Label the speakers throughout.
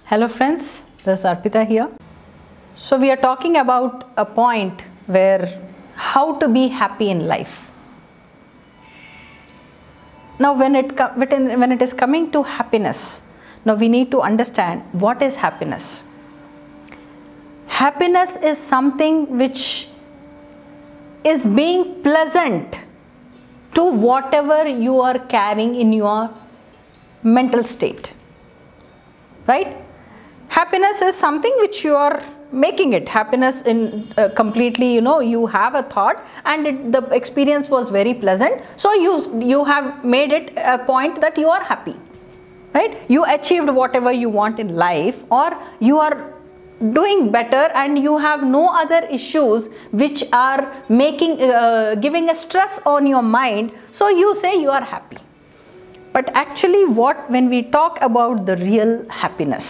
Speaker 1: Hello friends, this is ARPITHA here. So we are talking about a point where how to be happy in life. Now when it is coming to happiness, now we need to understand what is happiness. Happiness is something which is being pleasant to whatever you are carrying in your mental state, right? Happiness is something which you are making it. Happiness in completely, you have a thought and the experience was very pleasant. So you have made it a point that you are happy, right? You achieved whatever you want in life, or you are doing better and you have no other issues which are making, giving a stress on your mind. So you say you are happy. But actually when we talk about the real happiness,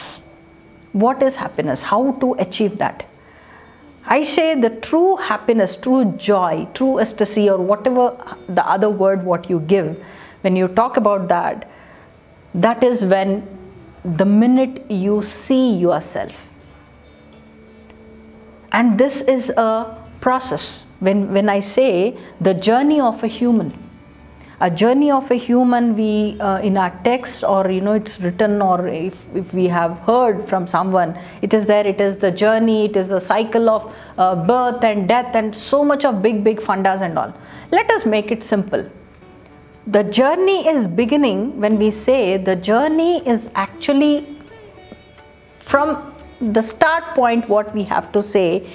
Speaker 1: what is happiness? How to achieve that? I say the true happiness, true joy, true ecstasy, or whatever the other word what you give, when you talk about that, that is when the minute you see yourself. And this is a process. When I say the journey of a human, a journey of a human, we in our text, or it's written, or if we have heard from someone, it is there. It is the journey, it is a cycle of birth and death and so much of big fundas and all. Let us make it simple. The journey is beginning. When we say the journey is actually from the start point, what we have to say,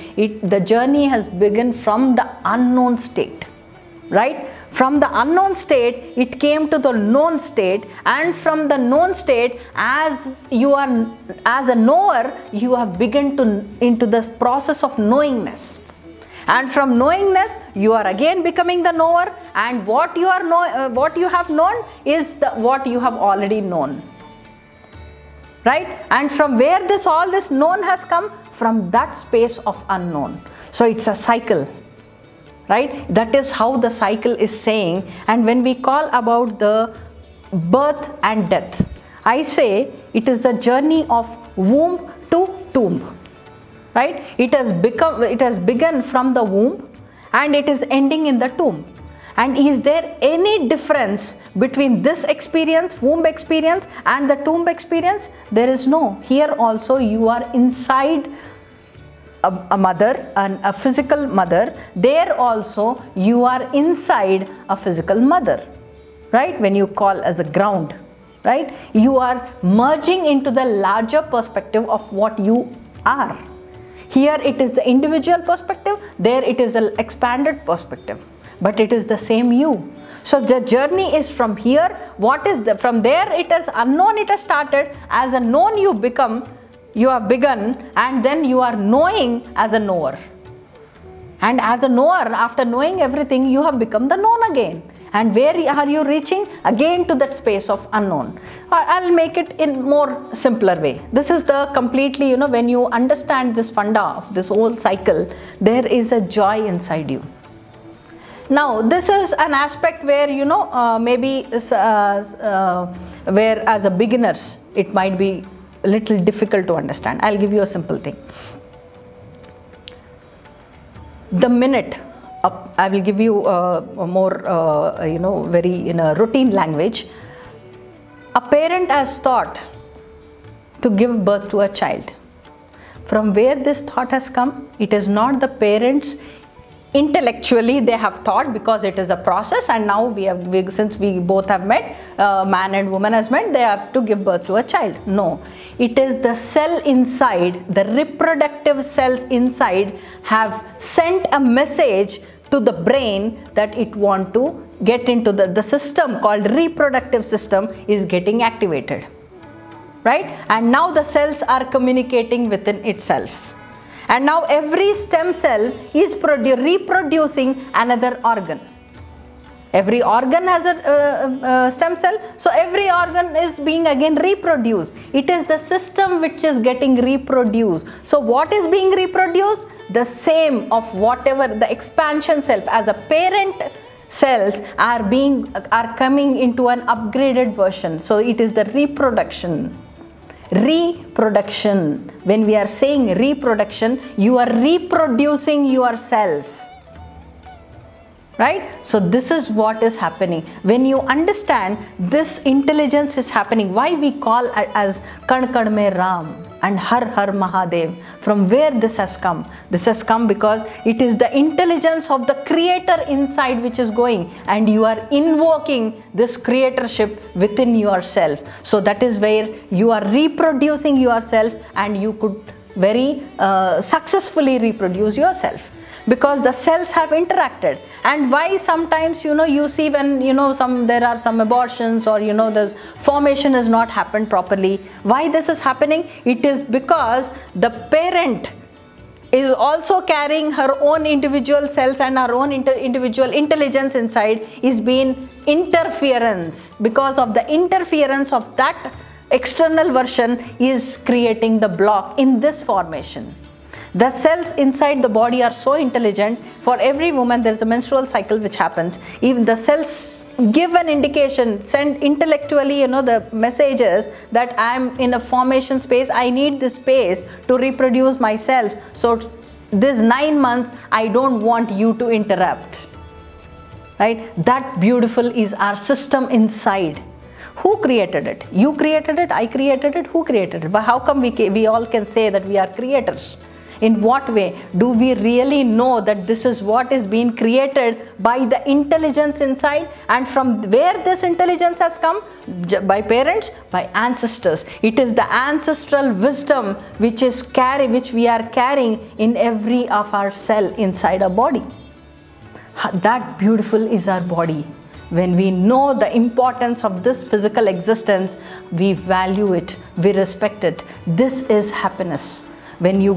Speaker 1: the journey has begun from the unknown state, right? From the unknown state, it came to the known state, and from the known state, as a knower, you have begun into the process of knowingness. And from knowingness, you are again becoming the knower, and what you have known is what you have already known, right? And from where all this known has come, from that space of unknown. So it's a cycle, right? That is how the cycle is saying. And when we call about the birth and death, I say it is the journey of womb to tomb, right? It has begun from the womb and it is ending in the tomb. And is there any difference between this experience, womb experience, and the tomb experience? There is no. Here also you are inside a mother, a physical mother. There also you are inside a physical mother, right? When you call as a ground, right? You are merging into the larger perspective of what you are. Here it is the individual perspective, there it is an expanded perspective, but it is the same you. So the journey is from here. From there it is unknown, it has started. As a known you have begun, and then you are knowing as a knower. And as a knower, after knowing everything, you have become the known again. And where are you reaching? Again to that space of unknown. I'll make it in more simpler way. This is the completely, when you understand this funda of this whole cycle, there is a joy inside you. Now this is an aspect where, maybe where as a beginners, it might be a little difficult to understand. I'll give you a simple thing. The minute, I will give you a more, very in a routine language. A parent has thought to give birth to a child. From where this thought has come, it is not the parents intellectually they have thought, because it is a process, and now since we both have met, man and woman has met, they have to give birth to a child. No, it is the cell inside, the reproductive cells inside have sent a message to the brain that it want to get into the system called reproductive system is getting activated, right? And now the cells are communicating within itself. And now every stem cell is reproducing another organ. Every organ has a stem cell, so every organ is being again reproduced. It is the system which is getting reproduced. So what is being reproduced? The same of whatever the expansion self as a parent cells are coming into an upgraded version. So it is the reproduction. Reproduction. When we are saying reproduction, you are reproducing yourself. Right? So this is what is happening. When you understand this intelligence is happening, why we call it as Kan Kan Mein Ram and Har Har Mahadev. From where this has come? This has come because it is the intelligence of the creator inside which is going, and you are invoking this creatorship within yourself. So that is where you are reproducing yourself, and you could very successfully reproduce yourself, because the cells have interacted. And why sometimes you see when there are some abortions, or the formation has not happened properly. Why this is happening? It is because the parent is also carrying her own individual cells and her own individual intelligence inside, is being interference. Because of the interference of that external version is creating the block in this formation. The cells inside the body are so intelligent. For every woman there is a menstrual cycle which happens. If the cells give an indication, send intellectually the messages that I am in a formation space, I need this space to reproduce myself. So this 9 months I don't want you to interrupt. Right? That beautiful is our system inside. Who created it? You created it, I created it, who created it? But how come we all can say that we are creators? In what way? Do we really know that this is what is being created by the intelligence inside? And from where this intelligence has come? By parents, by ancestors. It is the ancestral wisdom which we are carrying in every of our cell inside our body. That beautiful is our body. When we know the importance of this physical existence, we value it, we respect it. This is happiness. When you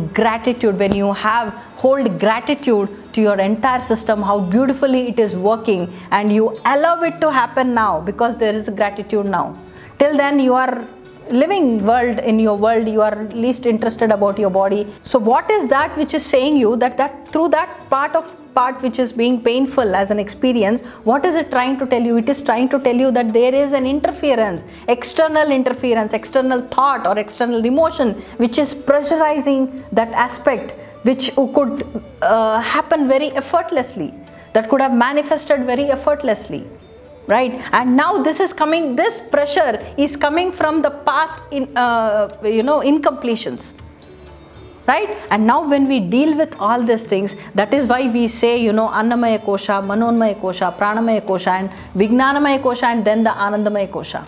Speaker 1: hold gratitude to your entire system, how beautifully it is working, and you allow it to happen now, because there is gratitude now. Till then you are living in your world, you are least interested about your body. So what is that which is saying you that through that part which is being painful as an experience, what is it trying to tell you? It is trying to tell you that there is an interference, external thought or external emotion which is pressurizing that aspect, which could happen very effortlessly, that could have manifested very effortlessly. Right? And now this pressure is coming from the past incompletions. Right? And now when we deal with all these things, that is why we say, Annamaya Kosha, Manonmaya Kosha, Pranamaya Kosha, and Vijnanamaya Kosha, and then the Anandamaya Kosha.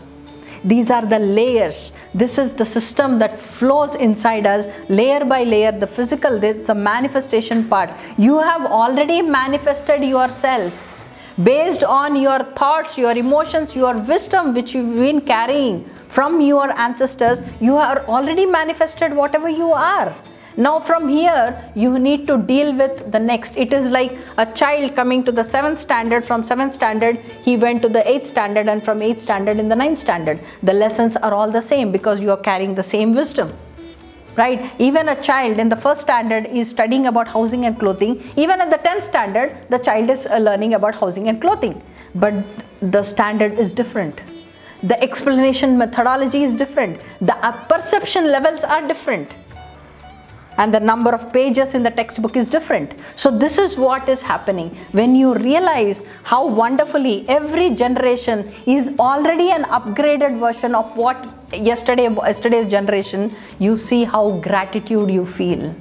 Speaker 1: These are the layers. This is the system that flows inside us, layer by layer. The physical, this is the manifestation part. You have already manifested yourself. Based on your thoughts, your emotions, your wisdom which you've been carrying from your ancestors, you are already manifested whatever you are. Now from here, you need to deal with the next. It is like a child coming to the 7th standard. From 7th standard, he went to the 8th standard, and from 8th standard in the 9th standard. The lessons are all the same, because you are carrying the same wisdom. Right? Even a child in the 1st standard is studying about housing and clothing. Even at the 10th standard, the child is learning about housing and clothing. But the standard is different. The explanation methodology is different. The perception levels are different. And the number of pages in the textbook is different. So this is what is happening. When you realize how wonderfully every generation is already an upgraded version of what yesterday's generation, you see how gratitude you feel.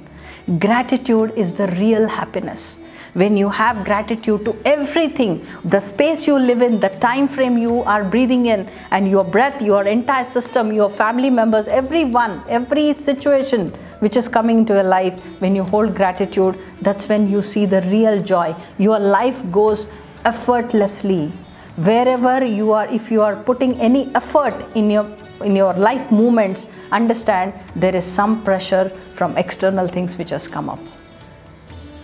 Speaker 1: Gratitude is the real happiness. When you have gratitude to everything, the space you live in, the time frame you are breathing in, and your breath, your entire system, your family members, everyone, every situation which is coming into your life, when you hold gratitude, that's when you see the real joy. Your life goes effortlessly. Wherever you are, if you are putting any effort in your life movements, understand there is some pressure from external things which has come up.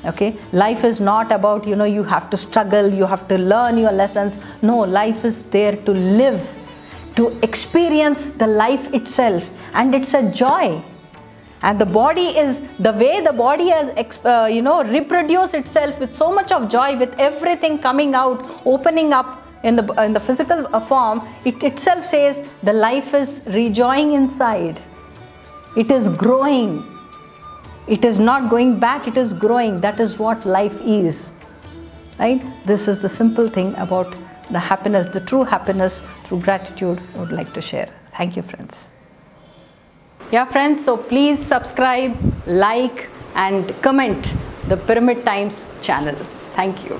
Speaker 1: Okay, life is not about you have to struggle, you have to learn your lessons. No, life is there to live, to experience the life itself, and it's a joy. And the body is the way the body has reproduced itself with so much of joy, with everything coming out, opening up in the physical form. It itself says the life is rejoicing inside. It is growing. It is not going back, it is growing. That is what life is. Right? This is the simple thing about the happiness, the true happiness through gratitude I would like to share. Thank you, friends. Yeah, friends, so please subscribe, like and comment the Pyramid Times channel. Thank you.